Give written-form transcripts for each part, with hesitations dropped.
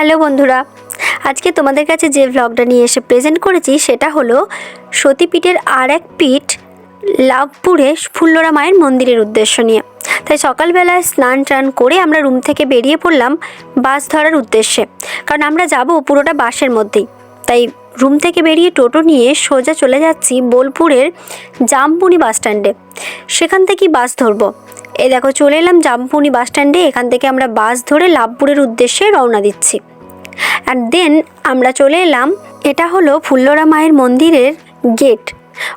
Hello বন্ধুরা, আজকে তোমাদের কাছে যে ভ্লগটা নিয়ে এসে প্রেজেন্ট করেছি সেটা হলো সতীপীঠের আর এক পীঠ লাভপুরে ফুল্লরা মায়ের মন্দিরের উদ্দেশ্য নিয়ে। তাই সকালবেলায় স্নান টান করে আমরা রুম থেকে বেরিয়ে পড়লাম বাস ধরার উদ্দেশ্যে, কারণ আমরা যাব পুরোটা বাসের মধ্যেই। তাই রুম থেকে বেরিয়ে টোটো নিয়ে সোজা চলে যাচ্ছি বোলপুরের জামপুনি বাস স্ট্যান্ডে, সেখান থেকেই বাস ধরবো। এই দেখো চলে এলাম জামপুনি বাস স্ট্যান্ডে, এখান থেকে আমরা বাস ধরে লাভপুরের উদ্দেশ্যে রওনা দিচ্ছি। অ্যান্ড দেন আমরা চলে এলাম, এটা হলো ফুল্লরা মায়ের মন্দিরের গেট,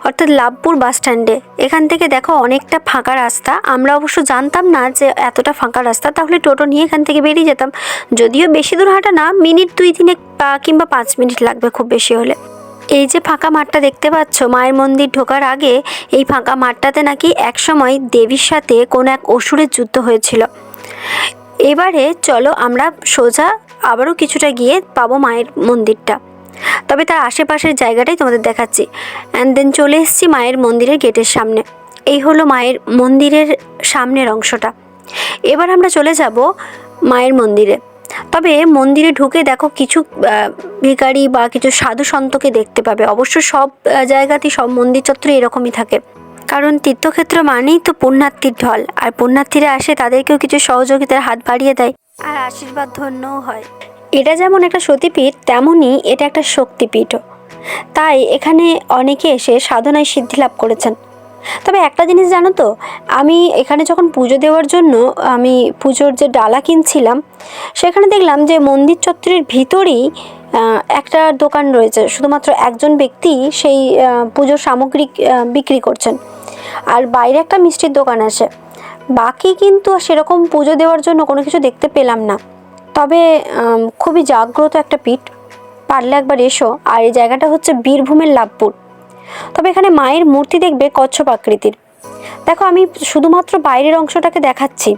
অর্থাৎ লাভপুর বাস স্ট্যান্ডে। এখান থেকে দেখো অনেকটা ফাঁকা রাস্তা, আমরা অবশ্য জানতাম না যে এতটা ফাঁকা রাস্তা, তাহলে টোটো নিয়ে এখান থেকে বেরিয়ে যেতাম। যদিও বেশি দূর হাঁটা না, মিনিট 2-3 কিংবা 5 মিনিট লাগবে খুব বেশি হলে। এই যে ফাঁকা মাঠটা দেখতে পাচ্ছ, মায়ের মন্দির ঢোকার আগে এই ফাঁকা মাঠটাতে নাকি একসময় দেবীর সাথে কোনো এক অসুরের যুদ্ধ হয়েছিল। এবারে চলো আমরা সোজা আবারও কিছুটা গিয়ে পাবো মায়ের মন্দিরটা, তবে তার আশেপাশের জায়গাটাই তোমাদের দেখাচ্ছি। অ্যান্ড দেন চলে এসেছি মায়ের মন্দিরের গেটের সামনে। এই হলো মায়ের মন্দিরের সামনের অংশটা। এবার আমরা চলে যাব মায়ের মন্দিরে। তবে মন্দিরে ঢুকে দেখো কিছু ভিখারি বা কিছু সাধু সন্তকে দেখতে পাবে। অবশ্য সব জায়গাতেই সব মন্দির চত্বরে এরকমই থাকে, কারণ তীর্থক্ষেত্র মানেই তো পুণ্যার্থীর ঢল, আর পুণ্যার্থীরা আসে তাদেরকেও কিছু সহযোগিতার হাত বাড়িয়ে দেয় আর আশীর্বাদ ধন্যও হয়। এটা যেমন একটা সতীপীঠ, তেমনই এটা একটা শক্তিপীঠও। তাই এখানে অনেকে এসে সাধনায় সিদ্ধি লাভ করেছেন। তবে একটা জিনিস জানো তো, আমি এখানে যখন পুজো দেওয়ার জন্য আমি পুজোর যে ডালা কিনছিলাম, সেখানে দেখলাম যে মন্দির চত্বরের ভিতরেই একটা দোকান রয়েছে, শুধুমাত্র একজন ব্যক্তি সেই পুজোর সামগ্রী বিক্রি করছেন, আর বাইরে একটা মিষ্টির দোকান আছে। বাকি কিন্তু সেরকম পুজো দেওয়ার জন্য কোনো কিছু দেখতে পেলাম না। তবে খুবই জাগ্রত একটা পীঠ, পারলে একবার এসো। আর এই জায়গাটা হচ্ছে বীরভূমের লাভপুর। তবে এখানে মায়ের মূর্তি দেখবে কচ্ছপ আকৃতির। দেখো আমি শুধুমাত্র বাইরের অংশটাকে দেখাচ্ছি,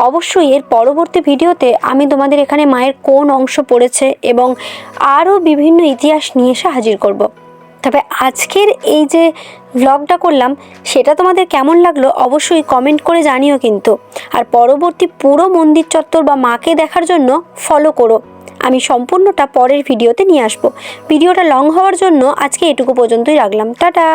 অবশ্যই এর পরবর্তী ভিডিওতে আমি তোমাদের এখানে মায়ের কোন অংশ পড়েছে এবং আরও বিভিন্ন ইতিহাস নিয়ে এসে হাজির করব। তবে আজকের এই যে ভ্লগটা করলাম সেটা তোমাদের কেমন লাগলো অবশ্যই কমেন্ট করে জানিও কিন্তু। আর পরবর্তী পুরো মন্দির চত্বর বা মাকে দেখার জন্য ফলো করো, আমি সম্পূর্ণটা পরের ভিডিওতে নিয়ে আসবো। ভিডিওটা লং হওয়ার জন্য আজকে এটুকু পর্যন্তই রাখলাম, টাটা।